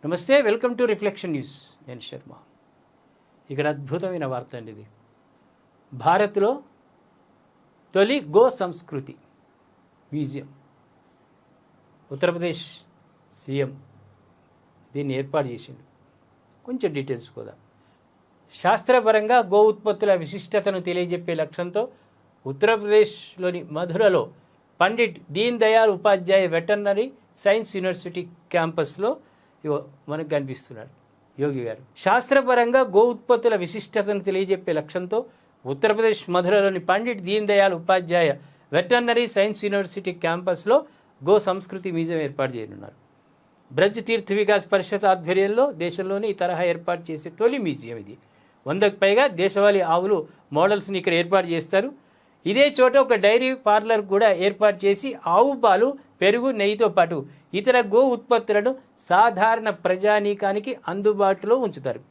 నమస్తే, welcome to reflection news. నేను శర్మ. ఇక్కడ అద్భుతమైన వార్త అండి ఇది. భారత్లో తొలి గో సంస్కృతి మ్యూజియం ఉత్తరప్రదేశ్ సీఎం దీన్ని ఏర్పాటు చేసిండు. కొంచెం డీటెయిల్స్ కూడా. శాస్త్రపరంగా గో ఉత్పత్తుల విశిష్టతను తెలియజెప్పే లక్ష్యంతో ఉత్తరప్రదేశ్లోని మధురలో Pandit Deen Dayal Upadhyaya veterinary science university క్యాంపస్లో మనకు కనిపిస్తున్నాడు యోగి గారు. శాస్త్రపరంగా గో ఉత్పత్తుల విశిష్టతను తెలియజెప్పే లక్ష్యంతో Uttar Pradesh మధురలోని Pandit Deen Dayal Upadhyaya veterinary science university క్యాంపస్లో గో సంస్కృతి మ్యూజియం ఏర్పాటు చేయనున్నారు. బ్రజ్ తీర్థ వికాస్ పరిషత్ ఆధ్వర్యంలో దేశంలోనే ఈ తరహా ఏర్పాటు చేసే తొలి మ్యూజియం ఇది. 100కు పైగా దేశవాళీ ఆవులు మోడల్స్ని ఇక్కడ ఏర్పాటు చేస్తారు. ఇదే చోట ఒక డైరీ పార్లర్ కూడా ఏర్పాటు చేసి ఆవు పాలు, పెరుగు, నెయ్యితో పాటు ఇతర గో ఉత్పత్తులను సాధారణ ప్రజానీకానికి అందుబాటులో ఉంచుతారు.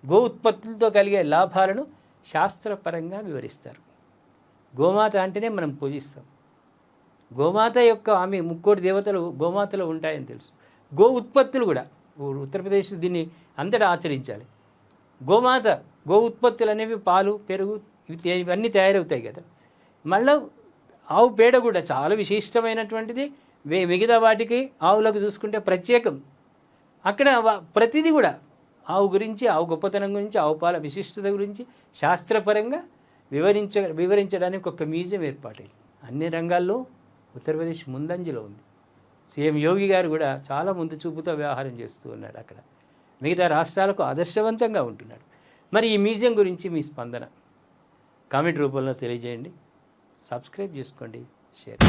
గో ఉత్పత్తులతో కలిగే లాభాలను శాస్త్రపరంగా వివరిస్తారు. గోమాత అంటేనే మనం పూజిస్తాం. గోమాత యొక్క ఆమె ముక్కోటి దేవతలు గోమాతలో ఉంటాయని తెలుసు. గో ఉత్పత్తులు కూడా ఉత్తరప్రదేశ్ దీన్ని అంతటా ఆచరించాలి. గోమాత గో ఉత్పత్తులు అనేవి పాలు, పెరుగు ఇవన్నీ తయారవుతాయి కదా. మళ్ళీ ఆవు పేడ కూడా చాలా విశిష్టమైనటువంటిది. మిగతా వాటికి ఆవులకు చూసుకుంటే ప్రత్యేకం. అక్కడ ప్రతిదీ కూడా ఆవు గురించి, ఆవు గొప్పతనం గురించి, ఆవు పాల విశిష్టత గురించి శాస్త్రపరంగా వివరించడానికి ఒక మ్యూజియం ఏర్పాటైంది. అన్ని రంగాల్లో ఉత్తరప్రదేశ్ ముందంజలో ఉంది. సీఎం యోగి గారు కూడా చాలా ముందు చూపుతో వ్యవహారం చేస్తూ ఉన్నాడు. అక్కడ మిగతా రాష్ట్రాలకు ఆదర్శవంతంగా ఉంటున్నాడు. మరి ఈ మ్యూజియం గురించి మీ స్పందన కామెంట్ రూపంలో తెలియజేయండి. సబ్స్క్రైబ్ చేసుకోండి, షేర్